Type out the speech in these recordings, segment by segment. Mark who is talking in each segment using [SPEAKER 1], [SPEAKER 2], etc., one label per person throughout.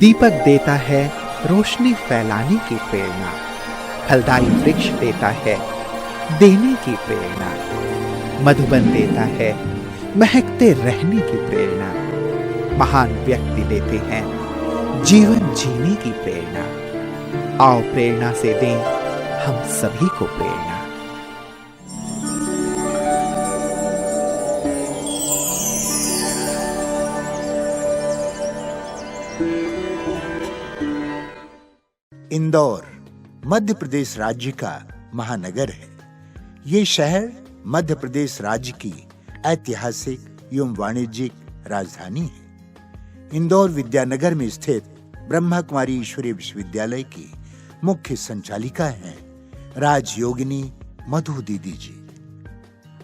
[SPEAKER 1] दीपक देता है रोशनी फैलाने की प्रेरणा, फलदायी वृक्ष देता है देने की प्रेरणा, मधुबन देता है महकते रहने की प्रेरणा, महान व्यक्ति देते हैं जीवन जीने की प्रेरणा। आओ प्रेरणा से दें हम सभी को प्रेरणा।
[SPEAKER 2] इंदौर मध्य प्रदेश राज्य का महानगर है। ये शहर मध्य प्रदेश राज्य की ऐतिहासिक एवं वाणिज्यिक राजधानी है। इंदौर विद्यानगर में स्थित ब्रह्मा कुमारी ईश्वरीय विश्वविद्यालय की मुख्य संचालिका हैं राजयोगिनी मधु दीदी जी।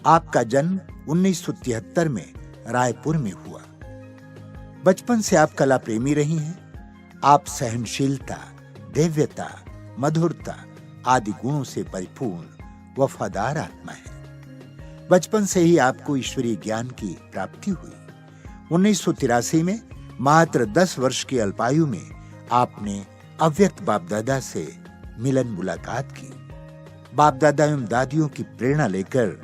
[SPEAKER 2] आपका जन्म 1973 में रायपुर में हुआ। बचपन से आप कला प्रेमी रही हैं। आप सहनशीलता, दिव्यता, मधुरता आदि गुणों से परिपूर्ण वफादार आत्मा है। बचपन से ही आपको ईश्वरीय ज्ञान की प्राप्ति हुई। 1983 में मात्र 10 वर्ष की अल्पायु में आपने अव्यक्त बाप दादा से मिलन मुलाकात की। बाप दादा एवं दादियों की प्रेरणा लेकर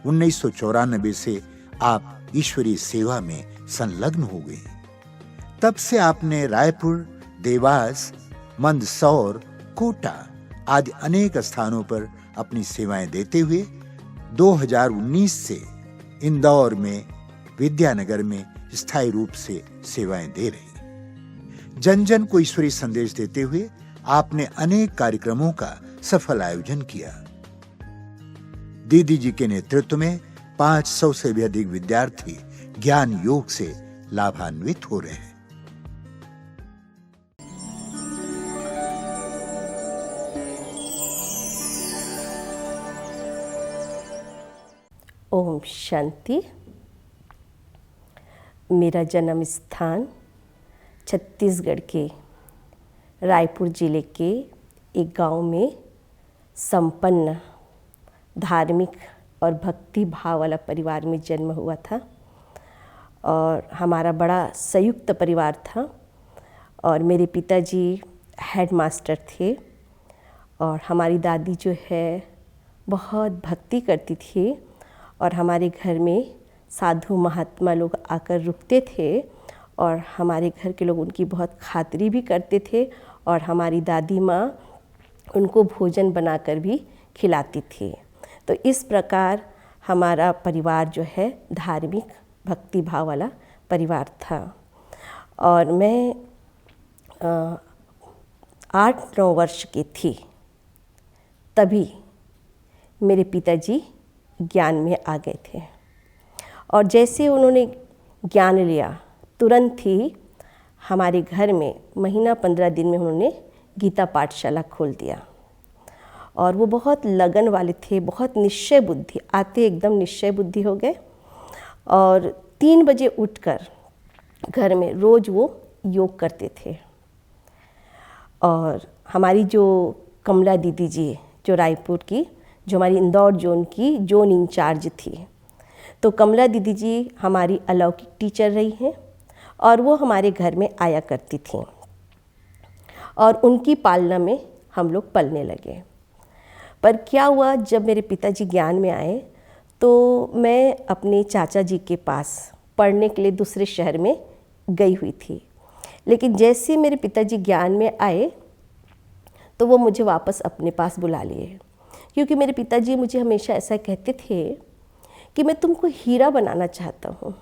[SPEAKER 2] 1994 से आप ईश्वरीय सेवा में संलग्न हो गए। तब से आपने रायपुर, देवास, मंदसौर, कोटा आदि अनेक स्थानों पर अपनी सेवाएं देते हुए 2019 से इंदौर में विद्यानगर में स्थायी रूप से सेवाएं दे रही। जन जन को ईश्वरीय संदेश देते हुए आपने अनेक कार्यक्रमों का सफल आयोजन किया। दीदी जी के नेतृत्व में 500 से भी अधिक विद्यार्थी ज्ञान योग से लाभान्वित हो रहे हैं।
[SPEAKER 3] ओम शांति। मेरा जन्म स्थान छत्तीसगढ़ के रायपुर जिले के एक गांव में संपन्न धार्मिक और भक्ति भाव वाला परिवार में जन्म हुआ था और हमारा बड़ा संयुक्त परिवार था। और मेरे पिताजी हेडमास्टर थे और हमारी दादी जो है बहुत भक्ति करती थी और हमारे घर में साधु महात्मा लोग आकर रुकते थे और हमारे घर के लोग उनकी बहुत खातिरी भी करते थे और हमारी दादी माँ उनको भोजन बनाकर भी खिलाती थी। तो इस प्रकार हमारा परिवार जो है धार्मिक भक्ति भाव वाला परिवार था। और मैं 8-9 वर्ष की थी तभी मेरे पिताजी ज्ञान में आ गए थे और जैसे उन्होंने ज्ञान लिया तुरंत ही हमारे घर में महीना 15 दिन में उन्होंने गीता पाठशाला खोल दिया। और वो बहुत लगन वाले थे, बहुत निश्चय बुद्धि, आते एकदम निश्चय बुद्धि हो गए। और 3 बजे उठकर घर में रोज़ वो योग करते थे। और हमारी जो कमला दीदी जी जो रायपुर की, जो हमारी इंदौर जोन की जोन इंचार्ज थी, तो कमला दीदी जी हमारी अलौकिक टीचर रही हैं और वो हमारे घर में आया करती थी और उनकी पालना में हम लोग पलने लगे। पर क्या हुआ, जब मेरे पिताजी ज्ञान में आए तो मैं अपने चाचा जी के पास पढ़ने के लिए दूसरे शहर में गई हुई थी। लेकिन जैसे मेरे पिताजी ज्ञान में आए तो वो मुझे वापस अपने पास बुला लिए, क्योंकि मेरे पिताजी मुझे हमेशा ऐसा कहते थे कि मैं तुमको हीरा बनाना चाहता हूँ,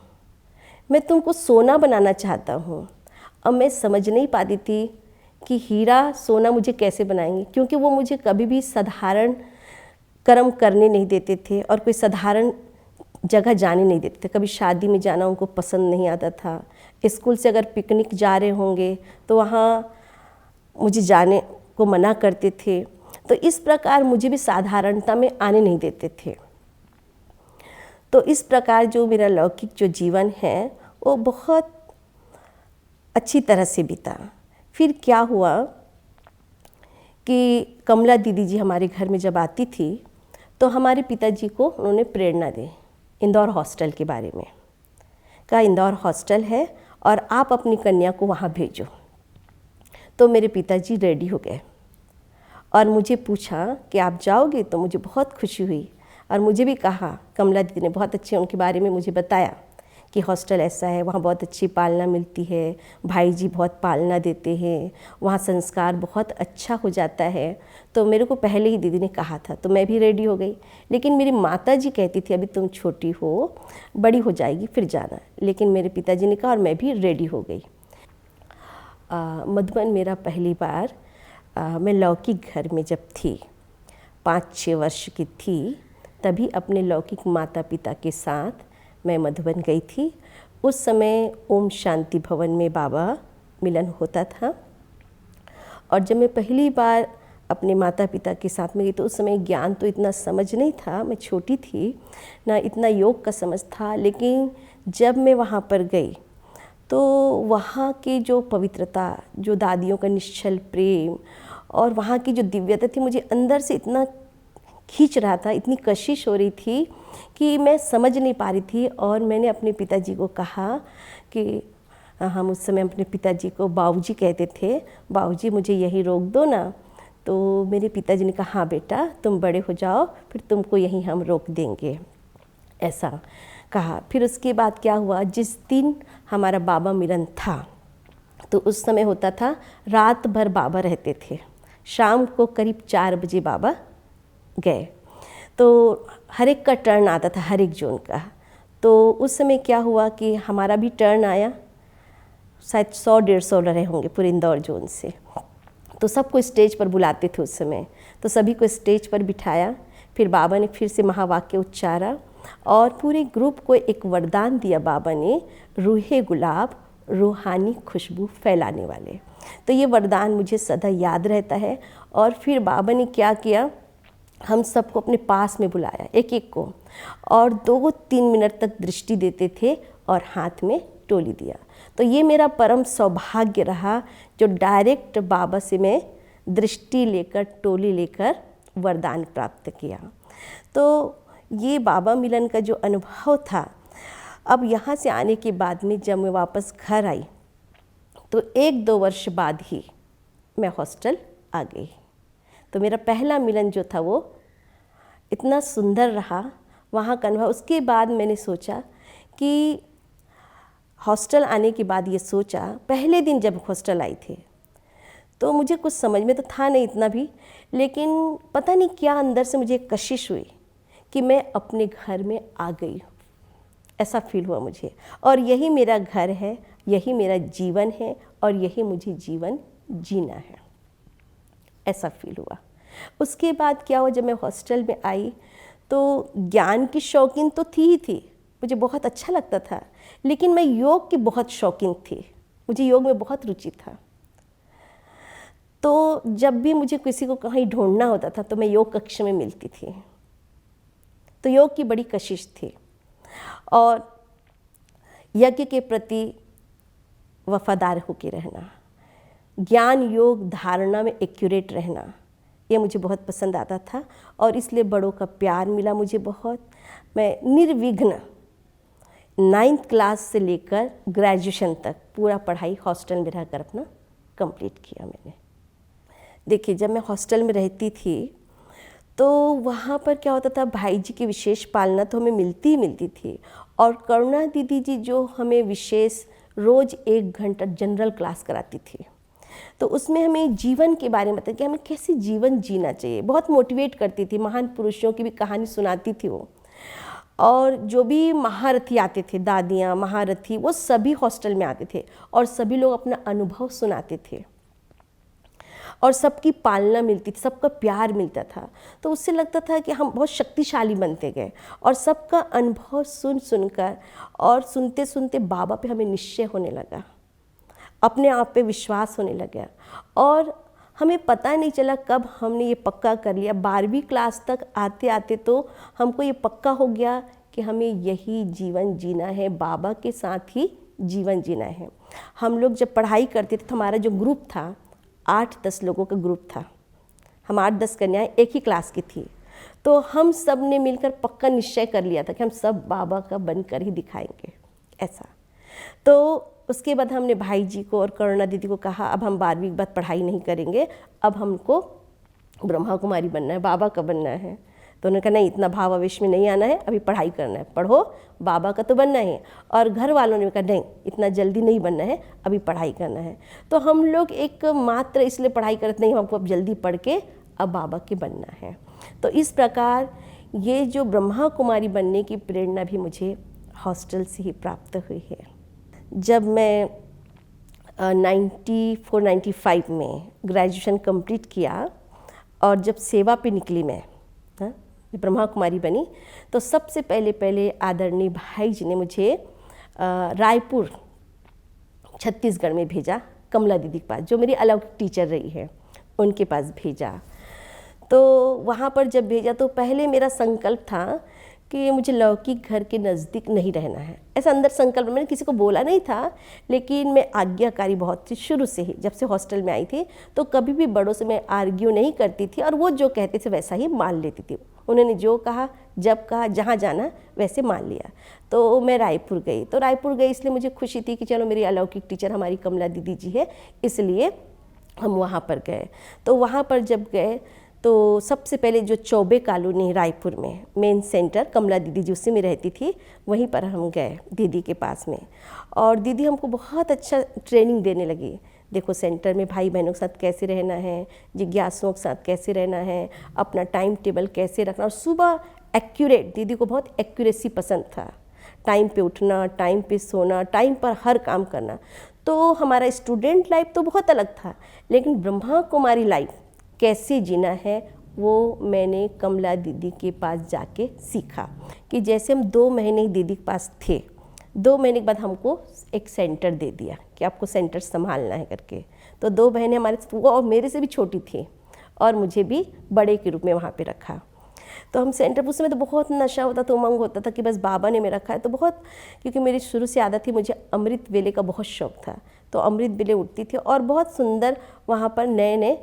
[SPEAKER 3] मैं तुमको सोना बनाना चाहता हूँ। अब मैं समझ नहीं पाती थी कि हीरा सोना मुझे कैसे बनाएंगे, क्योंकि वो मुझे कभी भी साधारण कर्म करने नहीं देते थे और कोई साधारण जगह जाने नहीं देते थे। कभी शादी में जाना उनको पसंद नहीं आता था। स्कूल से अगर पिकनिक जा रहे होंगे तो वहाँ मुझे जाने को मना करते थे। तो इस प्रकार मुझे भी साधारणता में आने नहीं देते थे। तो इस प्रकार जो मेरा लौकिक जो जीवन है वो बहुत अच्छी तरह से बीता। फिर क्या हुआ कि कमला दीदी जी हमारे घर में जब आती थी तो हमारे पिताजी को उन्होंने प्रेरणा दी इंदौर हॉस्टल के बारे में। कहा इंदौर हॉस्टल है और आप अपनी कन्या को वहाँ भेजो। तो मेरे पिताजी रेडी हो गए और मुझे पूछा कि आप जाओगे, तो मुझे बहुत खुशी हुई। और मुझे भी कहा, कमला दीदी ने बहुत अच्छे उनके बारे में मुझे बताया कि हॉस्टल ऐसा है, वहाँ बहुत अच्छी पालना मिलती है, भाई जी बहुत पालना देते हैं, वहाँ संस्कार बहुत अच्छा हो जाता है। तो मेरे को पहले ही दीदी ने कहा था, तो मैं भी रेडी हो गई। लेकिन मेरी माता जी कहती थी अभी तुम छोटी हो, बड़ी हो जाएगी फिर जाना। लेकिन मेरे पिताजी ने कहा और मैं भी रेडी हो गई। मधुबन मेरा पहली बार मैं लौकिक घर में जब थी, 5-6 वर्ष की थी, तभी अपने लौकिक माता पिता के साथ मैं मधुबन गई थी। उस समय ओम शांति भवन में बाबा मिलन होता था। और जब मैं पहली बार अपने माता पिता के साथ में गई तो उस समय ज्ञान तो इतना समझ नहीं था, मैं छोटी थी ना, इतना योग का समझ था। लेकिन जब मैं वहाँ पर गई तो वहाँ की जो पवित्रता, जो दादियों का निश्चल प्रेम और वहाँ की जो दिव्यता थी, मुझे अंदर से इतना खींच रहा था, इतनी कशिश हो रही थी कि मैं समझ नहीं पा रही थी। और मैंने अपने पिताजी को कहा कि हम उस समय अपने पिताजी को बाबूजी कहते थे, बाबूजी मुझे यहीं रोक दो ना। तो मेरे पिताजी ने कहा, हाँ बेटा तुम बड़े हो जाओ, फिर तुमको यहीं हम रोक देंगे, ऐसा कहा। फिर उसके बाद क्या हुआ, जिस दिन हमारा बाबा मिलन था तो उस समय होता था रात भर बाबा रहते थे, शाम को करीब 4 बजे बाबा गए। तो हर एक का टर्न आता था, हर एक जोन का। तो उस समय क्या हुआ कि हमारा भी टर्न आया, शायद 100-150 रहे होंगे पूरे इंदौर जोन से। तो सबको स्टेज पर बुलाते थे उस समय, तो सभी को स्टेज पर बिठाया। फिर बाबा ने फिर से महावाक्य उच्चारा और पूरे ग्रुप को एक वरदान दिया बाबा ने, रूहे गुलाब रूहानी खुशबू फैलाने वाले। तो ये वरदान मुझे सदा याद रहता है। और फिर बाबा ने क्या किया, हम सबको अपने पास में बुलाया, एक एक को, और 2-3 मिनट तक दृष्टि देते थे और हाथ में टोली दिया। तो ये मेरा परम सौभाग्य रहा जो डायरेक्ट बाबा से मैं दृष्टि लेकर, टोली लेकर वरदान प्राप्त किया। तो ये बाबा मिलन का जो अनुभव था। अब यहाँ से आने के बाद में जब मैं वापस घर आई तो 1-2 वर्ष बाद ही मैं हॉस्टल आ गई। तो मेरा पहला मिलन जो था वो इतना सुंदर रहा, वहाँ का अनुभव। उसके बाद मैंने सोचा कि हॉस्टल आने के बाद ये सोचा, पहले दिन जब हॉस्टल आई थी तो मुझे कुछ समझ में तो था नहीं इतना भी, लेकिन पता नहीं क्या अंदर से मुझे एक कशिश हुई कि मैं अपने घर में आ गई हूँ, ऐसा फील हुआ मुझे। और यही मेरा घर है, यही मेरा जीवन है और यही मुझे जीवन जीना है, ऐसा फील हुआ। उसके बाद क्या हुआ, जब मैं हॉस्टल में आई तो ज्ञान की शौकीन तो थी ही थी, मुझे बहुत अच्छा लगता था, लेकिन मैं योग की बहुत शौकीन थी, मुझे योग में बहुत रुचि था। तो जब भी मुझे किसी को कहीं ढूंढना होता था तो मैं योग कक्ष में मिलती थी। तो योग की बड़ी कशिश थी और यज्ञ के प्रति वफादार होकर रहना, ज्ञान योग धारणा में एक्यूरेट रहना, ये मुझे बहुत पसंद आता था। और इसलिए बड़ों का प्यार मिला मुझे बहुत। मैं निर्विघ्न 9th क्लास से लेकर ग्रेजुएशन तक पूरा पढ़ाई हॉस्टल में रहकर अपना कंप्लीट किया मैंने। देखिए, जब मैं हॉस्टल में रहती थी तो वहाँ पर क्या होता था, भाई जी की विशेष पालना तो हमें मिलती ही मिलती थी। और करुणा दीदी जी जो हमें विशेष रोज़ 1 घंटा जनरल क्लास कराती थी, तो उसमें हमें जीवन के बारे में बताया कि हमें कैसे जीवन जीना चाहिए, बहुत मोटिवेट करती थी। महान पुरुषों की भी कहानी सुनाती थी वो। और जो भी महारथी आते थे, दादियाँ महारथी, वो सभी हॉस्टल में आते थे और सभी लोग अपना अनुभव सुनाते थे और सबकी पालना मिलती थी, सबका प्यार मिलता था। तो उससे लगता था कि हम बहुत शक्तिशाली बनते गए और सबका अनुभव सुन सुनकर और सुनते सुनते बाबा पे हमें निश्चय होने लगा, अपने आप पे विश्वास होने लगा। और हमें पता नहीं चला कब हमने ये पक्का कर लिया। 12वीं क्लास तक आते आते तो हमको ये पक्का हो गया कि हमें यही जीवन जीना है, बाबा के साथ ही जीवन जीना है। हम लोग जब पढ़ाई करते थे तो हमारा जो ग्रुप था 8-10 लोगों का ग्रुप था, हम 8-10 कन्याएं एक ही क्लास की थी। तो हम सब ने मिलकर पक्का निश्चय कर लिया था कि हम सब बाबा का बनकर ही दिखाएंगे, ऐसा। तो उसके बाद हमने भाई जी को और करुणा दीदी को कहा अब हम 12वीं के बाद पढ़ाई नहीं करेंगे, अब हमको ब्रह्मा कुमारी बनना है, बाबा का बनना है। तो उन्होंने कहा नहीं, इतना भाव आवेश में नहीं आना है, अभी पढ़ाई करना है, पढ़ो, बाबा का तो बनना है। और घर वालों ने कहा नहीं, इतना जल्दी नहीं बनना है, अभी पढ़ाई करना है। तो हम लोग एक मात्र इसलिए पढ़ाई करते नहीं, हमको अब जल्दी पढ़ के अब बाबा के बनना है। तो इस प्रकार ये जो ब्रह्मा कुमारी बनने की प्रेरणा भी मुझे हॉस्टल से ही प्राप्त हुई है। जब मैं 94-95 में ग्रेजुएशन कंप्लीट किया और जब सेवा पे निकली मैं, ब्रह्मा कुमारी बनी, तो सबसे पहले आदरणीय भाई जी ने मुझे रायपुर छत्तीसगढ़ में भेजा, कमला दीदी के पास, जो मेरी अलौकिक टीचर रही है, उनके पास भेजा। तो वहाँ पर जब भेजा तो पहले मेरा संकल्प था कि मुझे लौकिक घर के नज़दीक नहीं रहना है। ऐसा अंदर संकल्प, मैंने किसी को बोला नहीं था, लेकिन मैं आज्ञाकारी बहुत थी शुरू से ही। जब से हॉस्टल में आई थी तो कभी भी बड़ों से मैं आर्ग्यू नहीं करती थी और वो जो कहते थे वैसा ही मान लेती थी। उन्होंने जो कहा, जब कहा, जहाँ जाना वैसे मान लिया। तो मैं रायपुर गई, तो रायपुर गई इसलिए मुझे खुशी थी कि चलो मेरी अलौकिक टीचर हमारी कमला दीदी जी है, इसलिए हम वहाँ पर गए। तो वहाँ पर जब गए तो सबसे पहले जो चौबे कॉलोनी रायपुर में मेन सेंटर, कमला दीदी जी उसी में रहती थी, वहीं पर हम गए दीदी के पास में। और दीदी हमको बहुत अच्छा ट्रेनिंग देने लगी। देखो सेंटर में भाई बहनों के साथ कैसे रहना है, जिज्ञासुओं के साथ कैसे रहना है, अपना टाइम टेबल कैसे रखना, और सुबह एक्यूरेट, दीदी को बहुत एक्यूरेसी पसंद था, टाइम पे उठना, टाइम पे सोना, टाइम पर हर काम करना। तो हमारा स्टूडेंट लाइफ तो बहुत अलग था, लेकिन ब्रह्मा कुमारी लाइफ कैसे जीना है वो मैंने कमला दीदी के पास जाके सीखा। कि जैसे हम 2 महीने दीदी के पास थे, 2 महीने के बाद हमको एक सेंटर दे दिया कि आपको सेंटर संभालना है करके। तो 2 बहनें हमारे, वो और मेरे से भी छोटी थी, और मुझे भी बड़े के रूप में वहाँ पे रखा। तो हम सेंटर, उस समय तो बहुत नशा होता था, उमंग होता था कि बस बाबा ने मेरा रखा है। तो बहुत, क्योंकि मेरी शुरू से आदत थी, मुझे अमृत वेले का बहुत शौक था, तो अमृत वेले उठती थी और बहुत सुंदर वहाँ पर नए नए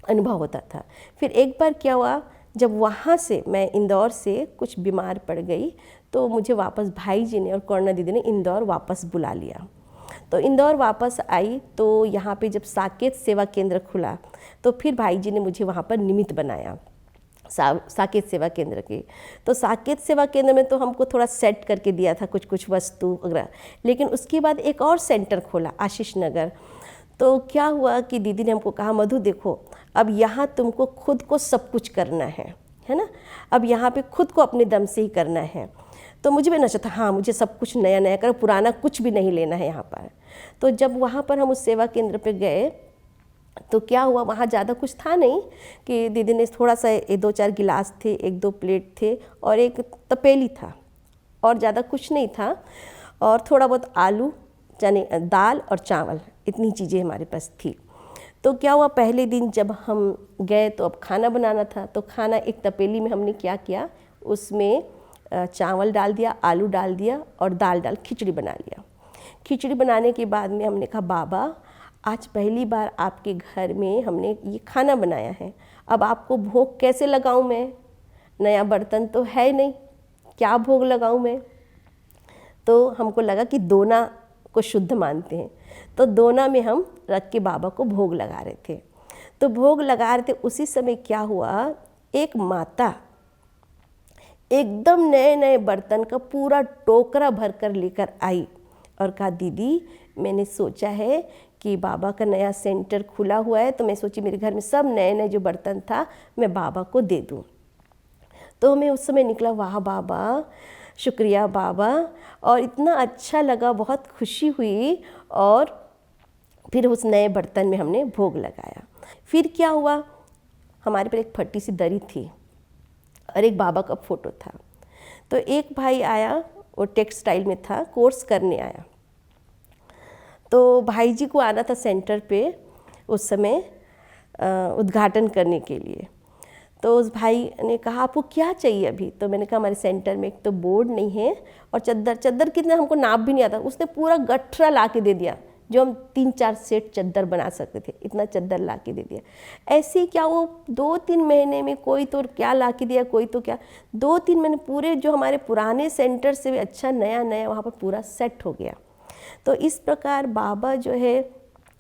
[SPEAKER 3] अनुभव होता था। फिर एक बार क्या हुआ, जब वहाँ से मैं इंदौर से कुछ बीमार पड़ गई, तो मुझे वापस भाई जी ने और करुणा दीदी ने इंदौर वापस बुला लिया। तो इंदौर वापस आई तो यहाँ पे जब साकेत सेवा केंद्र खुला, तो फिर भाई जी ने मुझे वहाँ पर निमित्त बनाया साकेत सेवा केंद्र के। तो साकेत सेवा केंद्र में तो हमको थोड़ा सेट करके दिया था कुछ वस्तु वगैरह, लेकिन उसके बाद एक और सेंटर खोला आशीष नगर। तो क्या हुआ कि दीदी ने हमको कहा, मधु देखो, अब यहाँ तुमको खुद को सब कुछ करना है ना, अब यहाँ पे खुद को अपने दम से ही करना है। तो मुझे भी नशा था, हाँ मुझे सब कुछ नया नया कर, पुराना कुछ भी नहीं लेना है यहाँ पर। तो जब वहाँ पर हम उस सेवा केंद्र पे गए तो क्या हुआ, वहाँ ज़्यादा कुछ था नहीं कि दीदी ने थोड़ा सा 2-4 गिलास थे, 1-2 प्लेट थे और एक तपेली था, और ज़्यादा कुछ नहीं था, और थोड़ा बहुत आलू, चने, दाल और चावल, इतनी चीज़ें हमारे पास थी। तो क्या हुआ, पहले दिन जब हम गए तो अब खाना बनाना था। तो खाना एक तपेली में हमने क्या किया, उसमें चावल डाल दिया, आलू डाल दिया और दाल डाल खिचड़ी बना लिया। खिचड़ी बनाने के बाद में हमने कहा, बाबा आज पहली बार आपके घर में हमने ये खाना बनाया है, अब आपको भोग कैसे लगाऊं मैं, नया बर्तन तो है नहीं, क्या भोग लगाऊं मैं। तो हमको लगा कि दोना को शुद्ध मानते हैं, तो दोना में हम रख के बाबा को भोग लगा रहे थे। तो भोग लगा रहे थे, उसी समय क्या हुआ, एक माता एकदम नए नए बर्तन का पूरा टोकरा भर कर लेकर आई और कहा, दीदी मैंने सोचा है कि बाबा का नया सेंटर खुला हुआ है, तो मैं सोची मेरे घर में सब नए नए जो बर्तन था मैं बाबा को दे दूँ। तो हमें उस समय निकला, वाह बाबा, शुक्रिया बाबा, और इतना अच्छा लगा, बहुत खुशी हुई। और फिर उस नए बर्तन में हमने भोग लगाया। फिर क्या हुआ, हमारे पर एक फटी सी दरी थी और एक बाबा का फ़ोटो था। तो एक भाई आया, वो टेक्सटाइल में था, कोर्स करने आया। तो भाई जी को आना था सेंटर पे उस समय उद्घाटन करने के लिए। तो उस भाई ने कहा, आपको क्या चाहिए अभी। तो मैंने कहा, हमारे सेंटर में एक तो बोर्ड नहीं है और चद्दर कितना हमको नाप भी नहीं आता। उसने पूरा गठरा ला के दे दिया, जो हम 3-4 सेट चद्दर बना सकते थे, इतना चद्दर ला के दे दिया। ऐसे ही क्या, वो 2-3 महीने में कोई तो क्या ला के दिया, कोई तो क्या, 2-3 महीने पूरे जो हमारे पुराने सेंटर से भी अच्छा नया नया वहाँ पर पूरा सेट हो गया। तो इस प्रकार बाबा जो है,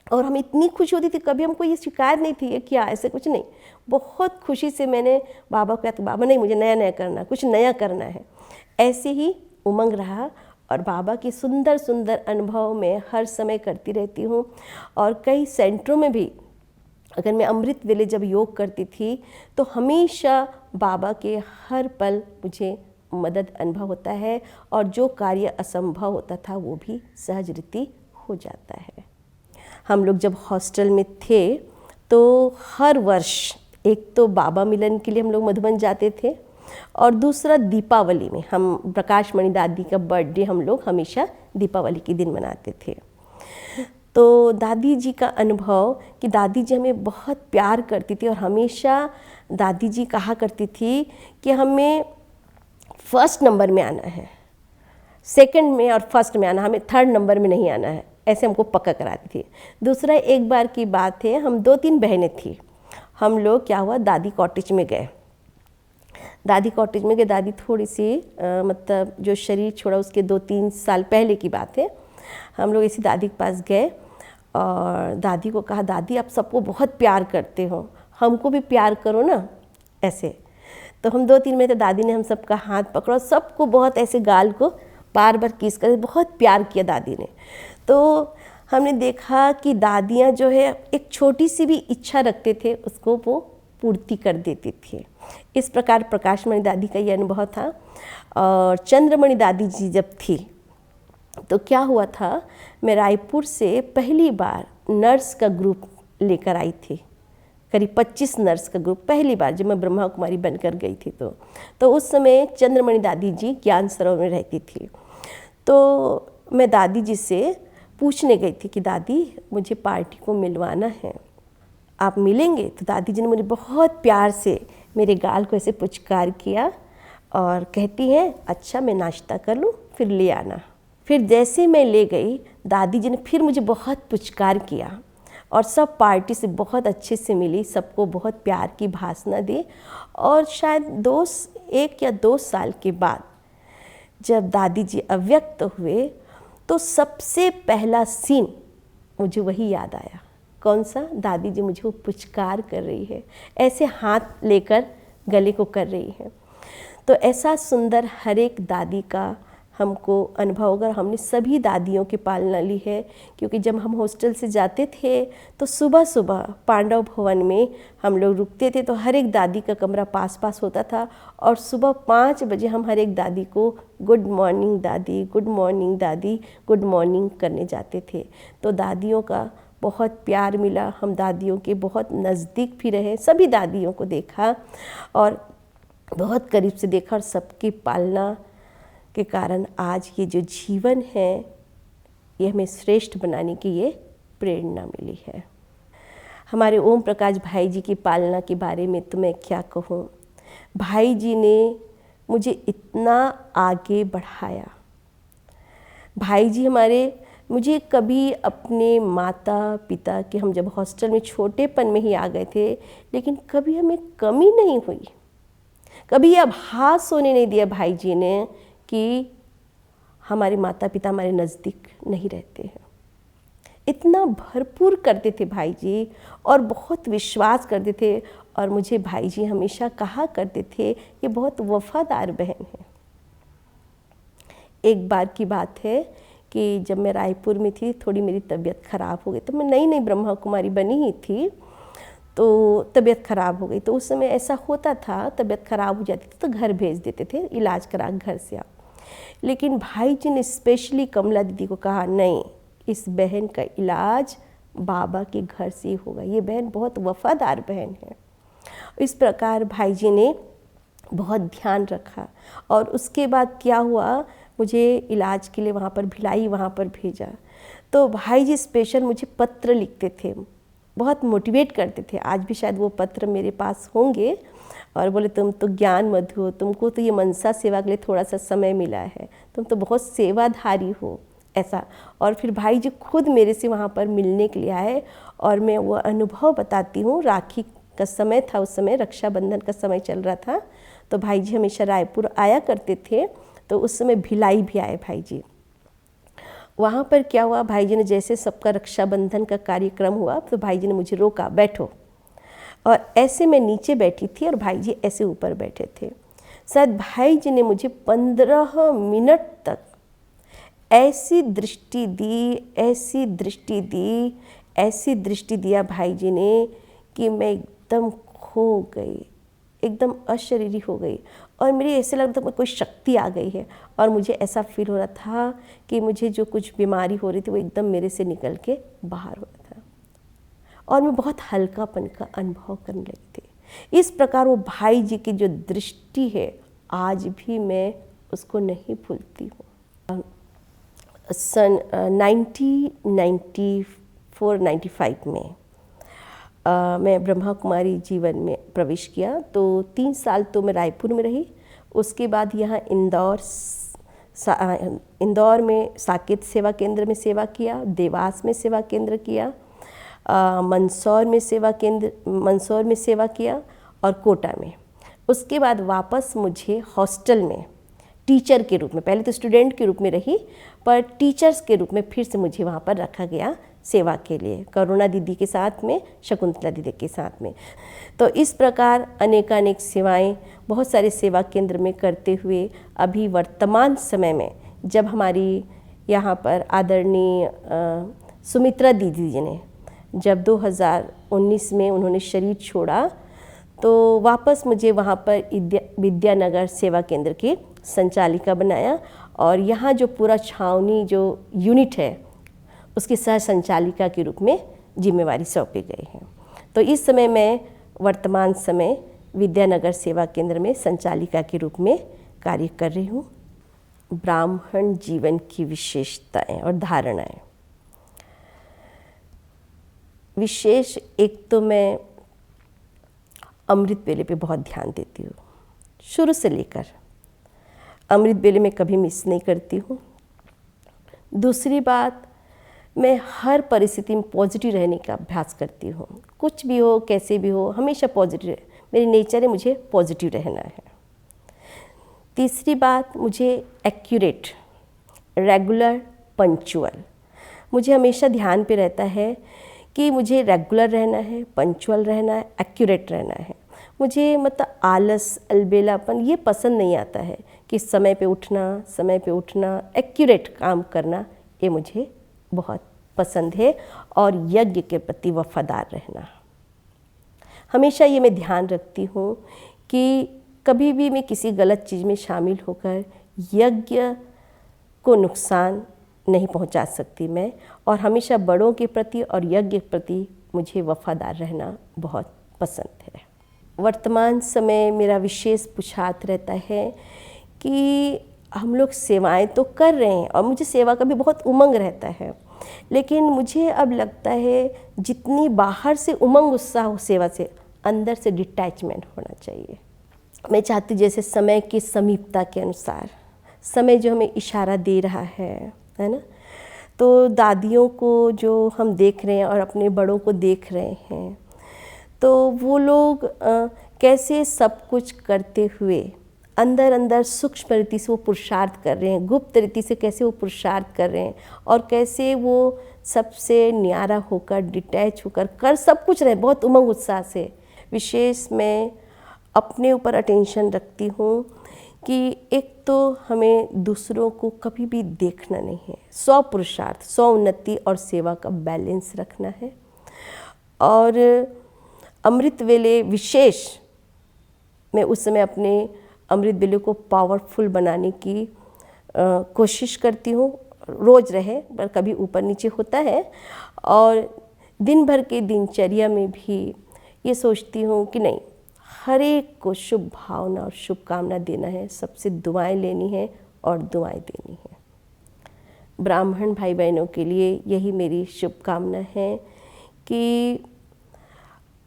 [SPEAKER 3] और हम इतनी खुश होती थी, कभी हमको ये शिकायत नहीं थी ये क्या, ऐसे कुछ नहीं। बहुत खुशी से मैंने बाबा को कहता, बाबा नहीं मुझे नया नया करना, कुछ नया करना है। ऐसे ही उमंग रहा और बाबा की सुंदर सुंदर अनुभव मैं हर समय करती रहती हूँ। और कई सेंटरों में भी अगर मैं अमृत वेले जब योग करती थी तो हमेशा बाबा के हर पल मुझे मदद अनुभव होता है, और जो कार्य असंभव होता था वो भी सहज रीति हो जाता है। हम लोग जब हॉस्टल में थे तो हर वर्ष एक तो बाबा मिलन के लिए हम लोग मधुबन जाते थे, और दूसरा दीपावली में हम प्रकाश मणि दादी का बर्थडे हम लोग हमेशा दीपावली के दिन मनाते थे। तो दादी जी का अनुभव कि दादी जी हमें बहुत प्यार करती थी, और हमेशा दादी जी कहा करती थी कि हमें फर्स्ट नंबर में आना है, सेकंड में और फर्स्ट में आना, हमें थर्ड नंबर में नहीं आना है, ऐसे हमको पक्का कराती थी। दूसरा, एक बार की बात है, हम 2-3 बहनें थी, हम लोग क्या हुआ दादी कॉटेज में गए। दादी कॉटेज में गए, दादी थोड़ी सी मतलब जो शरीर छोड़ा उसके 2-3 साल पहले की बात है। हम लोग इसी दादी के पास गए और दादी को कहा, दादी आप सबको बहुत प्यार करते हो, हमको भी प्यार करो ना, ऐसे। तो हम 2-3 में थे, दादी ने हम सबका हाथ पकड़ा, सबको बहुत ऐसे गाल को बार बार किस कर बहुत प्यार किया दादी ने। तो हमने देखा कि दादियाँ जो है एक छोटी सी भी इच्छा रखते थे उसको वो पूर्ति कर देती थी। इस प्रकार प्रकाशमणि दादी का ये अनुभव था। और चंद्रमणि दादी जी जब थी तो क्या हुआ था, मैं रायपुर से पहली बार नर्स का ग्रुप लेकर आई थी, करीब 25 नर्स का ग्रुप, पहली बार जब मैं ब्रह्मा कुमारी बनकर गई थी। तो उस समय चंद्रमणि दादी जी ज्ञान सरोवर में रहती थी। तो मैं दादी जी से पूछने गई थी कि दादी मुझे पार्टी को मिलवाना है, आप मिलेंगे? तो दादी जी ने मुझे बहुत प्यार से मेरे गाल को ऐसे पुचकार किया और कहती हैं, अच्छा मैं नाश्ता कर लूँ फिर ले आना। फिर जैसे मैं ले गई, दादी जी ने फिर मुझे बहुत पुचकार किया और सब पार्टी से बहुत अच्छे से मिली, सबको बहुत प्यार की भाषण दी। और शायद 1 या 2 साल के बाद जब दादी जी अव्यक्त हुए तो सबसे पहला सीन मुझे वही याद आया। कौन सा? दादी जी मुझे वो पुचकार कर रही है, ऐसे हाथ लेकर गले को कर रही है। तो ऐसा सुंदर हर एक दादी का हमको अनुभव होगा। हमने सभी दादियों की पालना ली है, क्योंकि जब हम हॉस्टल से जाते थे तो सुबह सुबह पांडव भवन में हम लोग रुकते थे, तो हर एक दादी का कमरा पास पास होता था और सुबह 5 बजे हम हर एक दादी को गुड मॉर्निंग दादी, गुड मॉर्निंग दादी, गुड मॉर्निंग करने जाते थे। तो दादियों का बहुत प्यार मिला, हम दादियों के बहुत नज़दीक भी रहे, सभी दादियों को देखा और बहुत करीब से देखा, और सबकी पालना के कारण आज ये जो जीवन है ये हमें श्रेष्ठ बनाने की ये प्रेरणा मिली है। हमारे ओम प्रकाश भाई जी की पालना के बारे में तो मैं क्या कहूँ। भाई जी ने मुझे इतना आगे बढ़ाया। भाई जी मुझे कभी अपने माता पिता के, हम जब हॉस्टल में छोटेपन में ही आ गए थे, लेकिन कभी हमें कमी नहीं हुई, कभी आभास होने नहीं दिया भाई जी ने कि हमारे माता पिता हमारे नज़दीक नहीं रहते हैं। इतना भरपूर करते थे भाई जी और बहुत विश्वास करते थे, और मुझे भाई जी हमेशा कहा करते थे ये बहुत वफादार बहन है। एक बार की बात है कि जब मैं रायपुर में थी, थोड़ी मेरी तबीयत ख़राब हो गई, तो मैं नई नई ब्रह्मा कुमारी बनी ही थी, तो तबीयत ख़राब हो गई। तो उस समय ऐसा होता था, तबीयत ख़राब हो जाती थी तो घर भेज देते थे, इलाज करा घर से आओ। लेकिन भाई जी ने स्पेशली कमला दीदी को कहा, नहीं, इस बहन का इलाज बाबा के घर से ही होगा, ये बहन बहुत वफादार बहन है। इस प्रकार भाई जी ने बहुत ध्यान रखा। और उसके बाद क्या हुआ, मुझे इलाज के लिए वहाँ पर भिलाई वहाँ पर भेजा। तो भाई जी स्पेशल मुझे पत्र लिखते थे, बहुत मोटिवेट करते थे। आज भी शायद वो पत्र मेरे पास होंगे, और बोले तुम तो ज्ञान मधु हो, तुमको तो ये मनसा सेवा के लिए थोड़ा सा समय मिला है, तुम तो बहुत सेवाधारी हो, ऐसा। और फिर भाई जी खुद मेरे से वहाँ पर मिलने के लिए आए, और मैं वो अनुभव बताती हूँ। राखी का समय था, उस समय रक्षाबंधन का समय चल रहा था, तो भाई जी हमेशा रायपुर आया करते थे, तो उस समय भिलाई भी आए भाई जी। वहाँ पर क्या हुआ, भाई जी ने जैसे सबका रक्षाबंधन का कार्यक्रम हुआ तो भाई जी ने मुझे रोका, बैठो। और ऐसे मैं नीचे बैठी थी और भाई जी ऐसे ऊपर बैठे थे। शायद भाई जी ने मुझे 15 मिनट तक ऐसी दृष्टि दी, ऐसी दृष्टि दी, ऐसी दृष्टि दिया भाई जी ने कि मैं एकदम खो गई, एकदम अशरीरी हो गई। और मेरी ऐसे लगता था कोई शक्ति आ गई है, और मुझे ऐसा फील हो रहा था कि मुझे जो कुछ बीमारी हो रही थी वो एकदम मेरे से निकल के बाहर हो रहा था, और मैं बहुत हल्कापन का अनुभव करने लगी थी। इस प्रकार वो भाई जी की जो दृष्टि है आज भी मैं उसको नहीं भूलती हूँ। सन 1994-95 में मैं ब्रह्मा कुमारी जीवन में प्रवेश किया। तो 3 साल तो मैं रायपुर में रही। उसके बाद यहाँ इंदौर में साकेत सेवा केंद्र में सेवा किया, देवास में सेवा केंद्र किया, मंदसौर में सेवा किया और कोटा में। उसके बाद वापस मुझे हॉस्टल में टीचर के रूप में, पहले तो स्टूडेंट के रूप में रही, पर टीचर्स के रूप में फिर से मुझे वहाँ पर रखा गया सेवा के लिए, करुणा दीदी के साथ में, शकुंतला दीदी के साथ में। तो इस प्रकार अनेकानेक सेवाएं बहुत सारे सेवा केंद्र में करते हुए अभी वर्तमान समय में जब हमारी यहाँ पर आदरणीय सुमित्रा दीदी जी ने जब 2019 में उन्होंने शरीर छोड़ा, तो वापस मुझे वहाँ पर विद्यानगर सेवा केंद्र की संचालिका बनाया, और यहाँ जो पूरा छावनी जो यूनिट है उसकी सह संचालिका के रूप में जिम्मेवारी सौंपी गई है। तो इस समय मैं वर्तमान समय विद्यानगर सेवा केंद्र में संचालिका के रूप में कार्य कर रही हूँ। ब्राह्मण जीवन की विशेषताएं और धारणाएं। विशेष एक तो मैं अमृत वेले पे बहुत ध्यान देती हूँ, शुरू से लेकर अमृत वेले में कभी मिस नहीं करती हूँ। दूसरी बात, मैं हर परिस्थिति में पॉजिटिव रहने का अभ्यास करती हूँ। कुछ भी हो, कैसे भी हो, हमेशा पॉजिटिव, मेरी नेचर है, मुझे पॉजिटिव रहना है। तीसरी बात, मुझे एक्यूरेट, रेगुलर, पंक्चुअल, मुझे हमेशा ध्यान पे रहता है कि मुझे रेगुलर रहना है, पंक्चुअल रहना है, एक्यूरेट रहना है। मुझे मतलब आलस, अलबेलापन ये पसंद नहीं आता है कि समय पे उठना, एक्यूरेट काम करना, ये मुझे बहुत पसंद है। और यज्ञ के प्रति वफादार रहना, हमेशा ये मैं ध्यान रखती हूँ कि कभी भी मैं किसी गलत चीज़ में शामिल होकर यज्ञ को नुकसान नहीं पहुंचा सकती मैं, और हमेशा बड़ों के प्रति और यज्ञ के प्रति मुझे वफादार रहना बहुत पसंद है। वर्तमान समय मेरा विशेष पुरुषार्थ रहता है कि हम लोग सेवाएं तो कर रहे हैं, और मुझे सेवा का भी बहुत उमंग रहता है, लेकिन मुझे अब लगता है जितनी बाहर से उमंग उत्साह हो सेवा से, अंदर से डिटैचमेंट होना चाहिए। मैं चाहती जैसे समय की समीपता के अनुसार, समय जो हमें इशारा दे रहा है ना, तो दादियों को जो हम देख रहे हैं और अपने बड़ों को देख रहे हैं, तो वो लोग कैसे सब कुछ करते हुए अंदर अंदर सूक्ष्म रीति से वो पुरुषार्थ कर रहे हैं, गुप्त रीति से कैसे वो पुरुषार्थ कर रहे हैं, और कैसे वो सबसे न्यारा होकर, डिटैच होकर कर सब कुछ रहे, बहुत उमंग उत्साह से। विशेष मैं अपने ऊपर अटेंशन रखती हूँ कि एक तो हमें दूसरों को कभी भी देखना नहीं है, 100 पुरुषार्थ, 100 उन्नति और सेवा का बैलेंस रखना है। और अमृत वेले विशेष मैं उस समय अपने अमृत वेले को पावरफुल बनाने की कोशिश करती हूँ। रोज़ रहे पर कभी ऊपर नीचे होता है, और दिन भर के दिनचर्या में भी ये सोचती हूँ कि नहीं, हर एक को शुभ भावना और शुभकामना देना है, सबसे दुआएं लेनी है और दुआएं देनी है। ब्राह्मण भाई बहनों के लिए यही मेरी शुभकामना है कि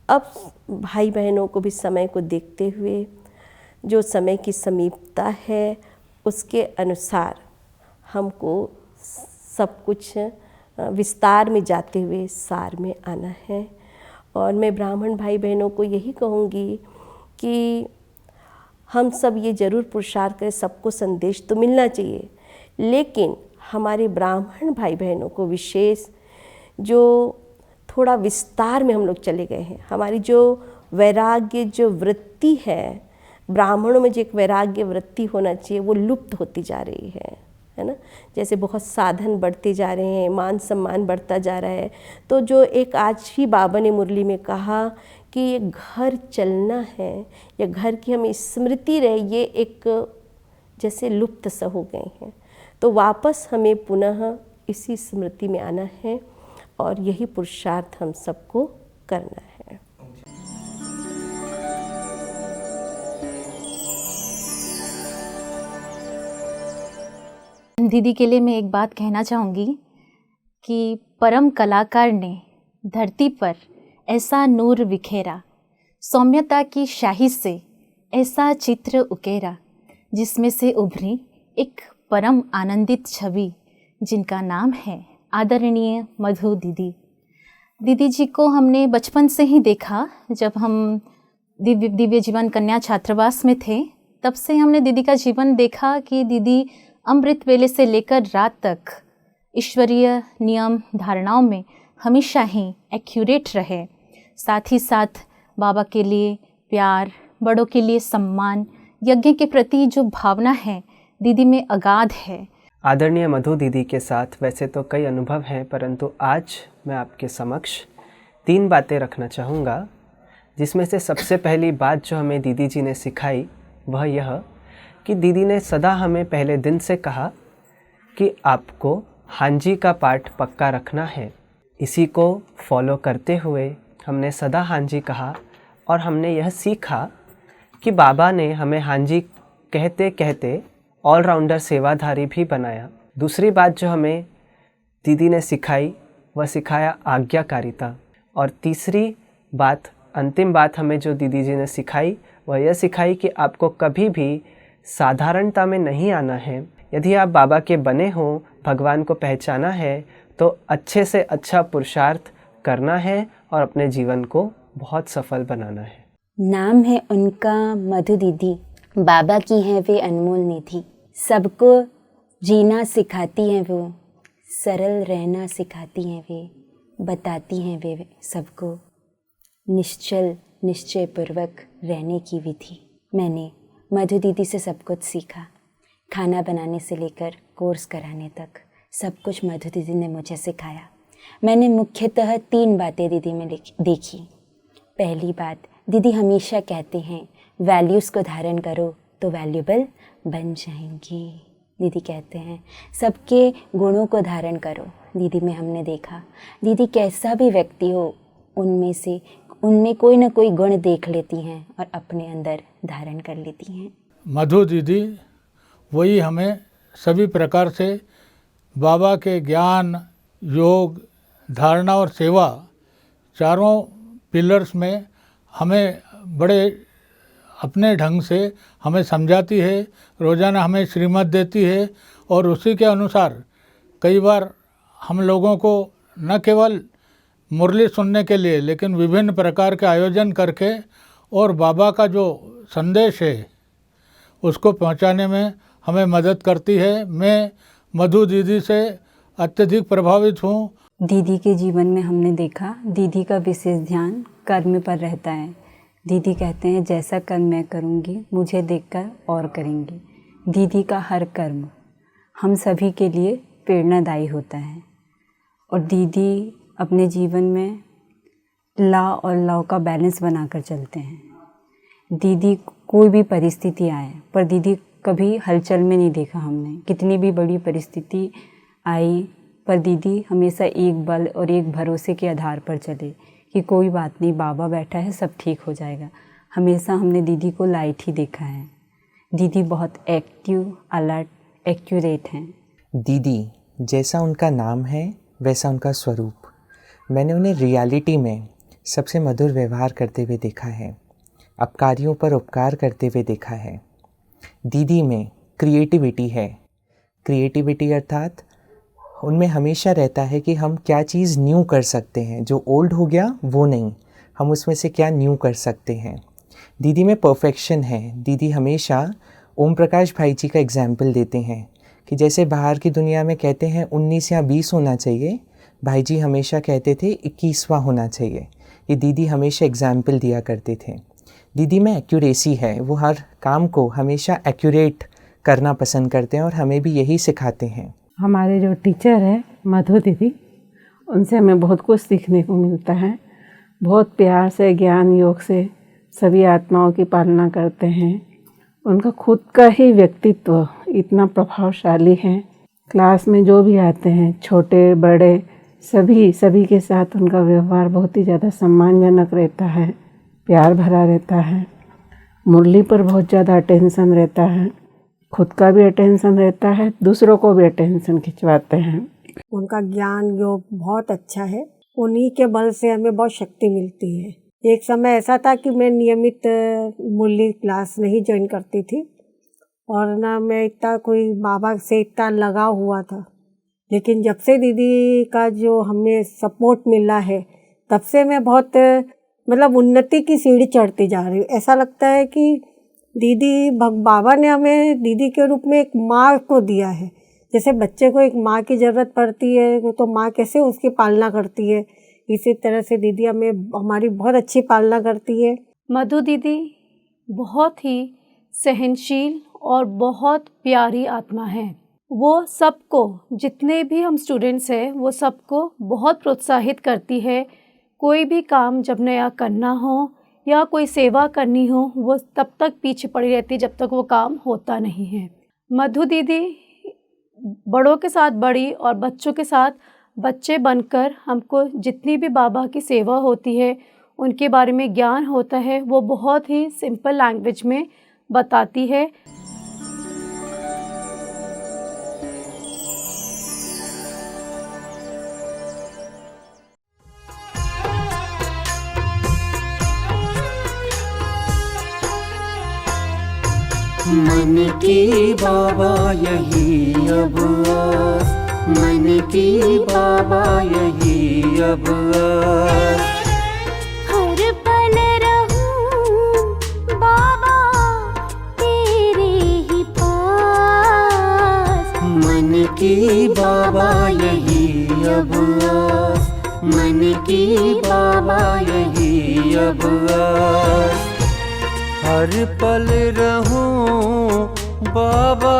[SPEAKER 3] अब भाई बहनों को भी समय को देखते हुए, जो समय की समीपता है उसके अनुसार हमको सब कुछ विस्तार में जाते हुए सार में आना है। और मैं ब्राह्मण भाई बहनों को यही कहूँगी कि हम सब ये ज़रूर पुरुषार्थ करें, सबको संदेश तो मिलना चाहिए, लेकिन हमारे ब्राह्मण भाई बहनों को विशेष जो थोड़ा विस्तार में हम लोग चले गए हैं। हमारी जो वैराग्य जो वृत्ति है, ब्राह्मणों में जो एक वैराग्य वृत्ति होना चाहिए वो लुप्त होती जा रही है ना। जैसे बहुत साधन बढ़ते जा रहे हैं, मान सम्मान बढ़ता जा रहा है। तो जो एक आज ही बाबा ने मुरली में कहा कि ये घर चलना है या घर की हमें स्मृति रहे, ये एक जैसे लुप्त सा हो गए हैं। तो वापस हमें पुनः इसी स्मृति में आना है और यही पुरुषार्थ हम सबको करना है।
[SPEAKER 4] दीदी के लिए मैं एक बात कहना चाहूँगी कि परम कलाकार ने धरती पर ऐसा नूर बिखेरा, सौम्यता की शाही से ऐसा चित्र उकेरा, जिसमें से उभरी एक परम आनंदित छवि, जिनका नाम है आदरणीय मधु दीदी। दीदी जी को हमने बचपन से ही देखा। जब हम दिव्य जीवन कन्या छात्रावास में थे, तब से हमने दीदी का जीवन देखा कि दीदी अमृत वेले से लेकर रात तक ईश्वरीय नियम धारणाओं में हमेशा ही एक्यूरेट रहे। साथ ही साथ बाबा के लिए प्यार, बड़ों के लिए सम्मान, यज्ञ के प्रति जो भावना है दीदी में अगाध है।
[SPEAKER 5] आदरणीय मधु दीदी के साथ वैसे तो कई अनुभव हैं, परंतु आज मैं आपके समक्ष 3 बातें रखना चाहूँगा, जिसमें से सबसे पहली बात जो हमें दीदी जी ने सिखाई वह यह कि दीदी ने सदा हमें पहले दिन से कहा कि आपको हांजी का पाठ पक्का रखना है। इसी को फॉलो करते हुए हमने सदा हांजी कहा और हमने यह सीखा कि बाबा ने हमें हांजी कहते कहते ऑलराउंडर सेवाधारी भी बनाया। दूसरी बात जो हमें दीदी ने सिखाई वह सिखाया आज्ञाकारिता। और तीसरी बात, अंतिम बात हमें जो दीदी जी ने सिखाई वह यह सिखाई कि आपको कभी भी साधारणता में नहीं आना है। यदि आप बाबा के बने हो, भगवान को पहचाना है, तो अच्छे से अच्छा पुरुषार्थ करना है और अपने जीवन को बहुत सफल बनाना है।
[SPEAKER 6] नाम है उनका मधु दीदी, बाबा की हैं वे अनमोल निधि। सबको जीना सिखाती हैं वो, सरल रहना सिखाती हैं वे, बताती हैं वे सबको निश्चय पूर्वक रहने की विधि। मैंने मधु दीदी से सब कुछ सीखा, खाना बनाने से लेकर कोर्स कराने तक सब कुछ मधु दीदी ने मुझे सिखाया। मैंने मुख्यतः 3 बातें दीदी में देखी। पहली बात, दीदी हमेशा कहते हैं वैल्यूज़ को धारण करो तो वैल्यूबल बन जाएंगी। दीदी कहते हैं सबके गुणों को धारण करो। दीदी में हमने देखा दीदी कैसा भी व्यक्ति हो उनमें कोई ना कोई गुण देख लेती हैं और अपने अंदर धारण कर लेती हैं।
[SPEAKER 7] मधु दीदी वही हमें सभी प्रकार से बाबा के ज्ञान, योग, धारणा और सेवा चारों पिलर्स में हमें बड़े अपने ढंग से हमें समझाती है। रोज़ाना हमें श्रीमत देती है और उसी के अनुसार कई बार हम लोगों को न केवल मुरली सुनने के लिए लेकिन विभिन्न प्रकार के आयोजन करके और बाबा का जो संदेश है उसको पहुंचाने में हमें मदद करती है। मैं मधु दीदी से अत्यधिक प्रभावित हूँ।
[SPEAKER 8] दीदी के जीवन में हमने देखा दीदी का विशेष ध्यान कर्म पर रहता है। दीदी कहते हैं जैसा कर्म मैं करूँगी मुझे देखकर और करेंगे। दीदी का हर कर्म हम सभी के लिए प्रेरणादायी होता है और दीदी अपने जीवन में ला और लव का बैलेंस बनाकर चलते हैं। दीदी कोई भी परिस्थिति आए पर दीदी कभी हलचल में नहीं देखा हमने। कितनी भी बड़ी परिस्थिति आई पर दीदी हमेशा एक बल और एक भरोसे के आधार पर चले कि कोई बात नहीं, बाबा बैठा है, सब ठीक हो जाएगा। हमेशा हमने दीदी को लाइट ही देखा है। दीदी बहुत एक्टिव, अलर्ट, एक्यूरेट हैं।
[SPEAKER 9] दीदी जैसा उनका नाम है वैसा उनका स्वरूप। मैंने उन्हें रियलिटी में सबसे मधुर व्यवहार करते हुए देखा है, अपकारियों पर उपकार करते हुए देखा है। दीदी में क्रिएटिविटी है। क्रिएटिविटी अर्थात उनमें हमेशा रहता है कि हम क्या चीज़ न्यू कर सकते हैं, जो ओल्ड हो गया वो नहीं, हम उसमें से क्या न्यू कर सकते हैं। दीदी में परफेक्शन है। दीदी हमेशा ओम प्रकाश भाई जी का एग्जाम्पल देते हैं कि जैसे बाहर की दुनिया में कहते हैं 19 या 20 होना चाहिए, भाई जी हमेशा कहते थे 21वां होना चाहिए। ये दीदी हमेशा एग्जाम्पल दिया करते थे। दीदी में एक्यूरेसी है, वो हर काम को हमेशा एक्यूरेट करना पसंद करते हैं और हमें भी यही सिखाते हैं।
[SPEAKER 10] हमारे जो टीचर है मधु दीदी, उनसे हमें बहुत कुछ सीखने को मिलता है। बहुत प्यार से, ज्ञान योग से सभी आत्माओं की पालना करते हैं। उनका खुद का ही व्यक्तित्व इतना प्रभावशाली है। क्लास में जो भी आते हैं, छोटे बड़े सभी के साथ उनका व्यवहार बहुत ही ज़्यादा सम्मानजनक रहता है, प्यार भरा रहता है। मुरली पर बहुत ज़्यादा अटेंशन रहता है, खुद का भी अटेंशन रहता है, दूसरों को भी अटेंशन खिंचवाते हैं।
[SPEAKER 11] उनका ज्ञान योग बहुत अच्छा है, उन्हीं के बल से हमें बहुत शक्ति मिलती है। एक समय ऐसा था कि मैं नियमित मुरली क्लास नहीं ज्वाइन करती थी और ना मैं इतना कोई बाबा से इतना लगा हुआ था, लेकिन जब से दीदी का जो हमें सपोर्ट मिला है तब से मैं बहुत मतलब उन्नति की सीढ़ी चढ़ती जा रही हूँ। ऐसा लगता है कि दीदी बाबा ने हमें दीदी के रूप में एक माँ को दिया है। जैसे बच्चे को एक माँ की ज़रूरत पड़ती है तो माँ कैसे उसकी पालना करती है, इसी तरह से दीदी हमें हमारी बहुत अच्छी पालना करती है।
[SPEAKER 4] मधु दीदी बहुत ही सहनशील और बहुत प्यारी आत्मा है। वो सबको, जितने भी हम स्टूडेंट्स हैं, वो सबको बहुत प्रोत्साहित करती है। कोई भी काम जब नया करना हो या कोई सेवा करनी हो, वो तब तक पीछे पड़ी रहती है जब तक वो काम होता नहीं है। मधु दीदी बड़ों के साथ बड़ी और बच्चों के साथ बच्चे बनकर हमको जितनी भी बाबा की सेवा होती है, उनके बारे में ज्ञान होता है, वो बहुत ही सिंपल लैंग्वेज में बताती है।
[SPEAKER 12] मन की बाबा यही अब आस, मन की बाबा यही अब आस।
[SPEAKER 13] हर पल रहूं बाबा तेरे ही पास।
[SPEAKER 12] मन की बाबा यही अब आस, मन की बाबा यही अब आस। हर पल रहूं बाबा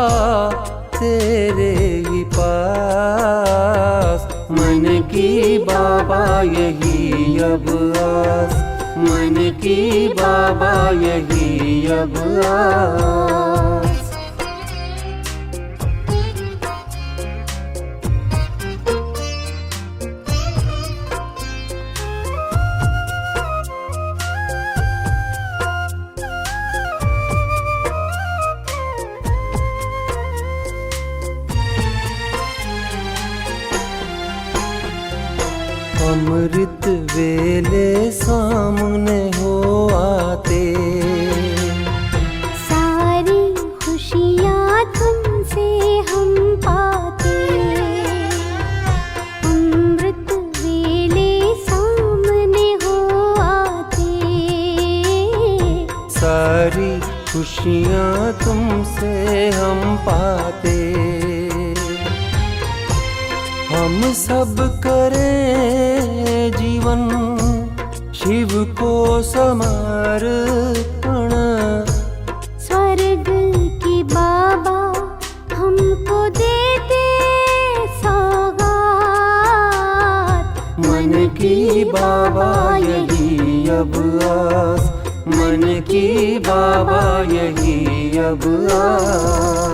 [SPEAKER 12] तेरे ही पास। मन की बाबा यही अब आस, मन की बाबा यही अब आस। अमृत वेले सामने हो आते,
[SPEAKER 13] सारी खुशियाँ तुमसे हम पाते। अमृत वेले सामने हो आते,
[SPEAKER 12] सारी खुशियाँ तुमसे हम पाते। हम सब करें जीवन शिव को समर्पण।
[SPEAKER 13] स्वर्ग की बाबा हमको देते सौगात।
[SPEAKER 12] मन की बाबा यही अब आस, मन की बाबा यही अब आस।